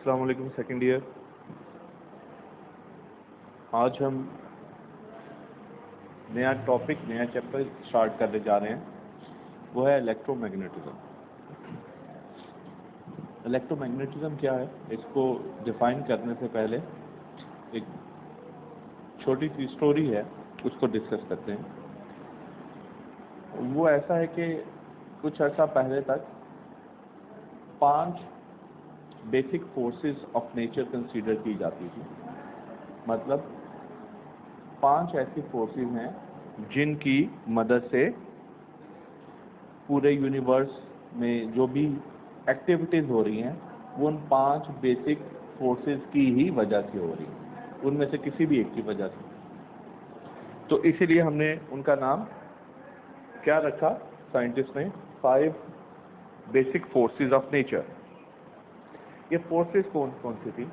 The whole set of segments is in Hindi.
अस्सलाम वालेकुम सेकेंड ईयर। आज हम नया टॉपिक, नया चैप्टर स्टार्ट करने जा रहे हैं, वो है इलेक्ट्रोमैग्नेटिज्म। इलेक्ट्रोमैग्नेटिज्म क्या है, इसको डिफाइन करने से पहले एक छोटी सी स्टोरी है, उसको डिस्कस करते हैं। वो ऐसा है कि कुछ अर्सा पहले तक 5 basic forces of nature consider की जाती थी। मतलब 5 ऐसी फोर्सेस हैं जिनकी मदद से पूरे यूनिवर्स में जो भी एक्टिविटीज़ हो रही हैं वो उन 5 बेसिक फोर्सेस की ही वजह से हो रही हैं, उनमें से किसी भी एक की वजह से। तो इसीलिए हमने उनका नाम क्या रखा साइंटिस्ट ने, 5 बेसिक फोर्सेस ऑफ नेचर। ये फोर्सेस कौन कौन सी थी?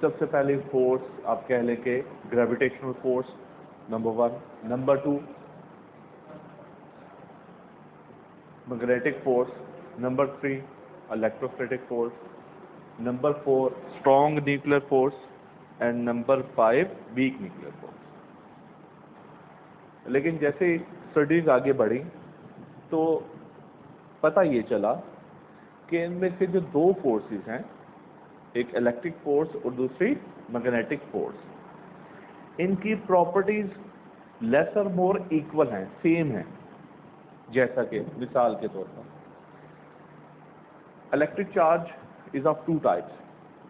सबसे पहले फोर्स आप कह लें कि gravitational force, number 1। Number 2 magnetic force. Number 3 electrostatic force. Number 4 strong nuclear force and number 5 weak nuclear force. लेकिन जैसे स्टडीज आगे बढ़ी तो पता ये चला कि इनमें से जो 2 फोर्सेस हैं, एक इलेक्ट्रिक फोर्स और दूसरी मैग्नेटिक फोर्स, इनकी प्रॉपर्टीज लेस और मोर इक्वल हैं, सेम हैं। जैसा कि मिसाल के तौर पर electric charge is of 2 types.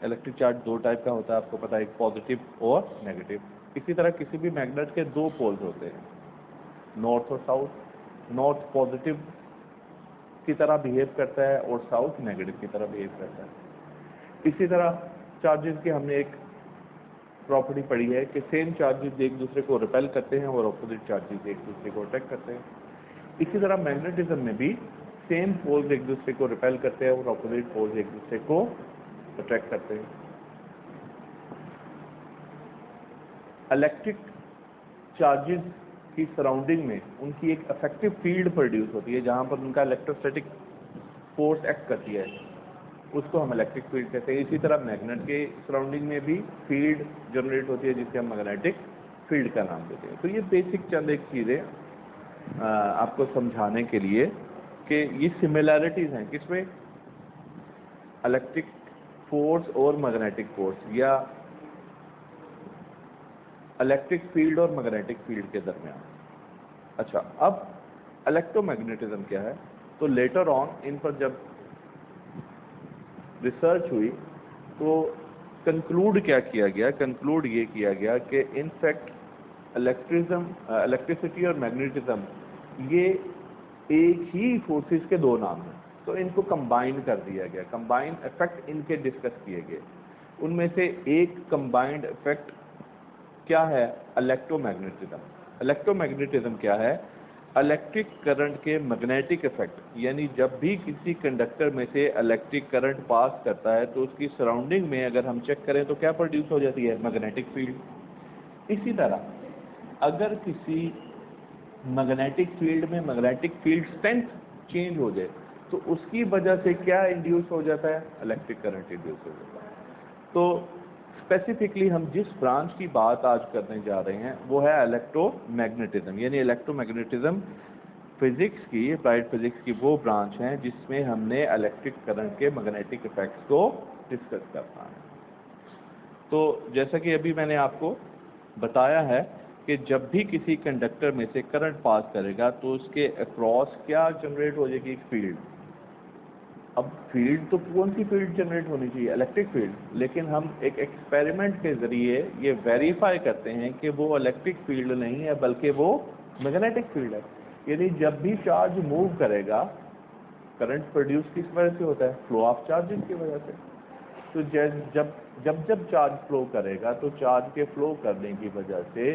Electric charge 2 type का होता है, आपको पता है, एक पॉजिटिव और नेगेटिव। इसी तरह किसी भी मैग्नेट के 2 पोल्स होते हैं, नॉर्थ और साउथ। नॉर्थ पॉजिटिव की तरह बिहेव करता है और साउथ नेगेटिव की तरह बिहेव करता है। इसी तरह चार्जेस की हमने एक प्रॉपर्टी पढ़ी है कि सेम चार्जेस एक दूसरे को रिपेल करते हैं और ऑपोजिट चार्जेस एक दूसरे को अट्रैक्ट करते हैं। इसी तरह मैग्नेटिज्म में भी सेम पोल्स एक दूसरे को रिपेल करते हैं और ऑपोजिट पोल्स एक दूसरे को अट्रैक्ट करते हैं। इलेक्ट्रिक चार्जेस की सराउंडिंग में उनकी एक इफेक्टिव फील्ड प्रोड्यूस होती है, जहां पर उनका इलेक्ट्रोस्टैटिक फोर्स एक्ट करती है, उसको हम इलेक्ट्रिक फील्ड कहते हैं। इसी तरह मैग्नेट के सराउंडिंग में भी फील्ड जनरेट होती है, जिससे हम मैग्नेटिक फील्ड का नाम देते हैं। तो ये बेसिक चंद एक चीज़ें आपको समझाने के लिए कि ये सिमिलैरिटीज़ हैं किसमें, इलेक्ट्रिक फोर्स और मैग्नेटिक फोर्स, या इलेक्ट्रिक फील्ड और मैग्नेटिक फील्ड के दरमियान। अच्छा, अब इलेक्ट्रोमैग्नेटिज्म क्या है? तो लेटर ऑन इन पर जब रिसर्च हुई तो कंक्लूड क्या किया गया? कंक्लूड ये किया गया कि इनफैक्ट इलेक्ट्रिसिटी और मैग्नेटिज्म ये एक ही फोर्सेस के 2 नाम हैं, तो इनको कंबाइन कर दिया गया। कंबाइंड इफेक्ट इनके डिस्कस किए गए। उनमें से एक कंबाइंड इफेक्ट क्या है? इलेक्ट्रोमैग्नेटिज्म। इलेक्ट्रोमैग्नेटिज्म क्या है? इलेक्ट्रिक करंट के मैग्नेटिक इफेक्ट, यानी जब भी किसी कंडक्टर में से इलेक्ट्रिक करंट पास करता है तो उसकी सराउंडिंग में अगर हम चेक करें तो क्या प्रोड्यूस हो जाती है? Magnetic field. इसी तरह अगर किसी मैग्नेटिक फील्ड में मैग्नेटिक फील्ड स्ट्रेंथ चेंज हो जाए तो उसकी वजह से क्या इंड्यूस हो जाता है? इलेक्ट्रिक करंट इंड्यूस हो जाता है। तो स्पेसिफिकली हम जिस ब्रांच की बात आज करने जा रहे हैं वो है इलेक्ट्रोमैग्नेटिज्म। यानी इलेक्ट्रोमैग्नेटिज्म फिजिक्स की, अप्लाइड फिजिक्स की वो ब्रांच है जिसमें हमने इलेक्ट्रिक करंट के मैग्नेटिक इफेक्ट्स को डिस्कस करना है। तो जैसा कि अभी मैंने आपको बताया है कि जब भी किसी कंडक्टर में से करंट पास करेगा तो उसके अक्रॉस क्या जनरेट हो जाएगी? फील्ड। अब फील्ड तो कौन सी फील्ड जनरेट होनी चाहिए? Electric field. लेकिन हम एक एक्सपेरिमेंट के ज़रिए ये वेरीफाई करते हैं कि वो इलेक्ट्रिक फील्ड नहीं है बल्कि वो मैग्नेटिक फील्ड है। यानी जब भी चार्ज मूव करेगा, करंट प्रोड्यूस किस वजह से होता है? फ्लो ऑफ चार्जेस की वजह से। तो जब चार्ज फ्लो करेगा तो चार्ज के फ्लो करने की वजह से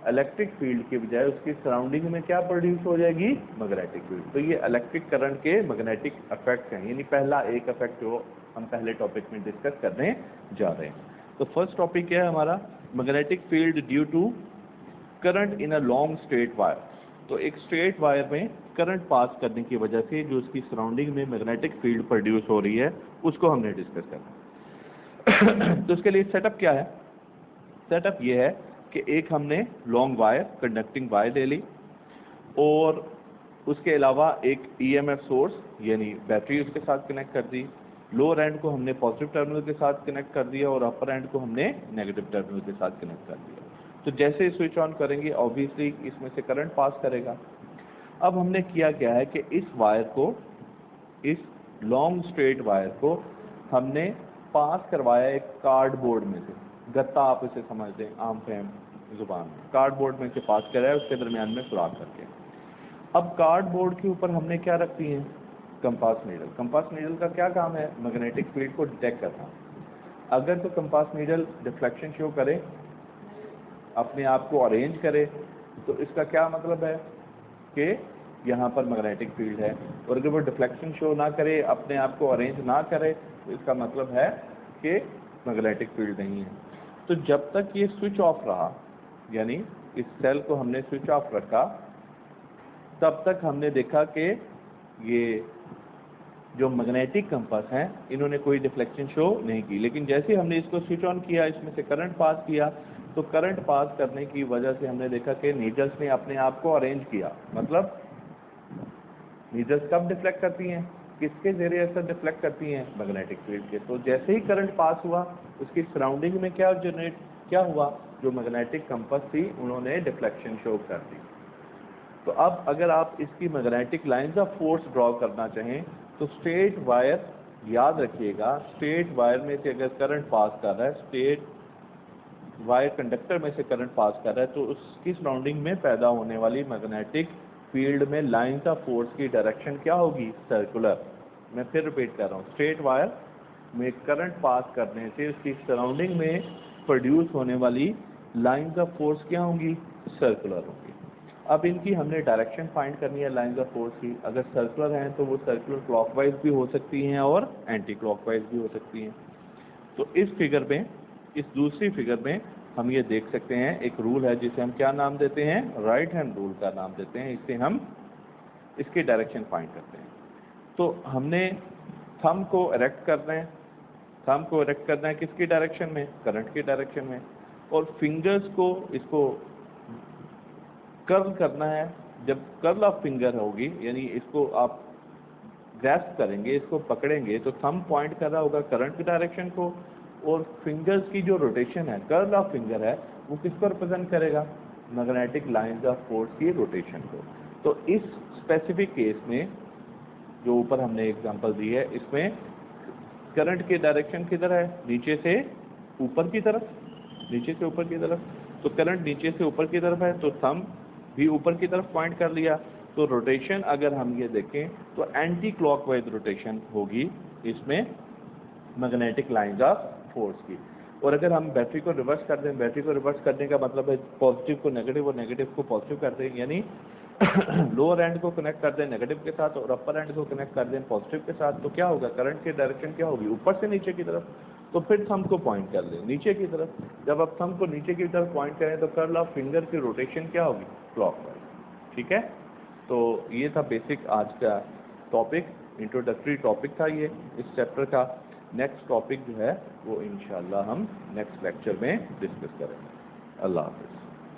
इलेक्ट्रिक फील्ड की बजाय उसकी सराउंडिंग में क्या प्रोड्यूस हो जाएगी? Magnetic field. तो ये इलेक्ट्रिक करंट के मैग्नेटिक इफेक्ट हैं। यानी पहला एक इफेक्ट जो हम पहले टॉपिक में डिस्कस करने जा रहे हैं। तो फर्स्ट टॉपिक क्या है हमारा? Magnetic field due to current in a long straight wire. तो एक स्ट्रेट वायर में करंट पास करने की वजह से जो उसकी सराउंडिंग में मैग्नेटिक फील्ड प्रोड्यूस हो रही है उसको हमने डिस्कस करना है। तो इसके लिए सेटअप क्या है? सेटअप ये है कि एक हमने लॉन्ग वायर, कंडक्टिंग वायर ले ली और उसके अलावा एक ईएमएफ सोर्स यानी बैटरी उसके साथ कनेक्ट कर दी। लोअर एंड को हमने पॉजिटिव टर्मिनल के साथ कनेक्ट कर दिया और अपर एंड को हमने नेगेटिव टर्मिनल के साथ कनेक्ट कर दिया। तो जैसे स्विच ऑन करेंगे ऑब्वियसली इसमें से करंट पास करेगा। अब हमने किया क्या है कि इस वायर को, इस लॉन्ग स्ट्रेट वायर को हमने पास करवाया एक कार्डबोर्ड में से, गत्ता आप इसे समझ दें आम फहम जुबान में, कार्डबोर्ड में से पास कराया उसके दरमियान में सुराख करके। अब कार्डबोर्ड के ऊपर हमने क्या रखती हैं? Compass needle. कंपास नीडल का क्या काम है? मैग्नेटिक फील्ड को डिटेक्ट करना। अगर तो कंपास नीडल डिफ्लेक्शन शो करे, अपने आप को अरेंज करे, तो इसका क्या मतलब है कि यहाँ पर मैग्नेटिक फील्ड है। और अगर वो डिफ्लेक्शन शो ना करे, अपने आप को अरेंज ना करे, तो इसका मतलब है कि मैग्नेटिक फील्ड नहीं है। तो जब तक ये स्विच ऑफ रहा, यानी इस सेल को हमने स्विच ऑफ रखा, तब तक हमने देखा कि ये जो मैग्नेटिक कंपास हैं इन्होंने कोई डिफ्लेक्शन शो नहीं की। लेकिन जैसे हमने इसको स्विच ऑन किया, इसमें से करंट पास किया, तो करंट पास करने की वजह से हमने देखा कि नीडल्स ने अपने आप को अरेंज किया। मतलब नीडल्स कब डिफ्लेक्ट करती हैं? किसके जरिए असर डिफ्लेक्ट करती हैं? मैग्नेटिक फील्ड के। तो जैसे ही करंट पास हुआ, उसकी सराउंडिंग में क्या हुआ? जो मैग्नेटिक कंपास थी उन्होंने डिफ्लेक्शन शो कर दी। तो अब अगर आप इसकी magnetic lines of force draw करना चाहें तो स्ट्रेट वायर, याद रखिएगा, स्ट्रेट वायर में से अगर करंट पास कर रहा है, स्ट्रेट वायर कंडक्टर में से करंट पास कर रहा है, तो उसकी सराउंडिंग में पैदा होने वाली मैग्नेटिक फील्ड में लाइंस ऑफ फोर्स की डायरेक्शन क्या होगी? सर्कुलर। मैं फिर रिपीट कर रहा हूँ, स्ट्रेट वायर में करंट पास करने से उसकी सराउंडिंग में प्रोड्यूस होने वाली लाइंस ऑफ फोर्स क्या होंगी? सर्कुलर होंगी। अब इनकी हमने डायरेक्शन फाइंड करनी है लाइंस ऑफ फोर्स की। अगर सर्कुलर हैं तो वो सर्कुलर क्लॉकवाइज भी हो सकती हैं और एंटी क्लॉकवाइज भी हो सकती हैं। तो इस फिगर में, इस दूसरी फिगर में हम ये देख सकते हैं, एक रूल है जिसे हम क्या नाम देते हैं? राइट हैंड रूल का नाम देते हैं। इससे हम इसकी डायरेक्शन फाइंड करते हैं। तो हमने थंब को इरेक्ट करना है। थंब को इरेक्ट करना है किसकी डायरेक्शन में? करंट की डायरेक्शन में। और फिंगर्स को, इसको कर्ल करना है। जब कर्ल ऑफ फिंगर होगी, यानी इसको आप ग्रैस्प करेंगे, इसको पकड़ेंगे, तो थंब पॉइंट कर रहा होगा करंट की डायरेक्शन को, और फिंगर्स की जो रोटेशन है, कर्ल ऑफ फिंगर है, वो किसको रिप्रेजेंट करेगा? मैग्नेटिक लाइंस ऑफ फोर्स की रोटेशन को। तो इस स्पेसिफिक केस में जो ऊपर हमने एग्जांपल दी है, इसमें करंट की डायरेक्शन किधर है? नीचे से ऊपर की तरफ, नीचे से ऊपर की तरफ। तो करंट नीचे से ऊपर की तरफ है, तो थंब भी ऊपर की तरफ पॉइंट कर लिया। तो रोटेशन अगर हम ये देखें तो एंटी क्लॉकवाइज रोटेशन होगी इसमें मैग्नेटिक लाइंस ऑफ फोर्स की। और अगर हम बैटरी को रिवर्स कर दें, बैटरी को रिवर्स करने का मतलब है पॉजिटिव को नेगेटिव और नेगेटिव को पॉजिटिव कर दें, यानी लोअर एंड को कनेक्ट कर दें नेगेटिव के साथ और अपर एंड को कनेक्ट कर दें पॉजिटिव के साथ, तो क्या होगा? करंट की डायरेक्शन क्या होगी? ऊपर से नीचे की तरफ। तो फिर थंब को पॉइंट कर लें नीचे की तरफ। जब आप थंब को नीचे की तरफ पॉइंट करें तो कर्ल ऑफ फिंगर की रोटेशन क्या होगी? क्लॉकवाइज। ठीक है। तो ये था बेसिक आज का टॉपिक, इंट्रोडक्टरी टॉपिक था ये इस चैप्टर का। नेक्स्ट टॉपिक जो है वो इंशाल्लाह हम नेक्स्ट लेक्चर में डिस्कस करेंगे। अल्लाह हाफ़िज़।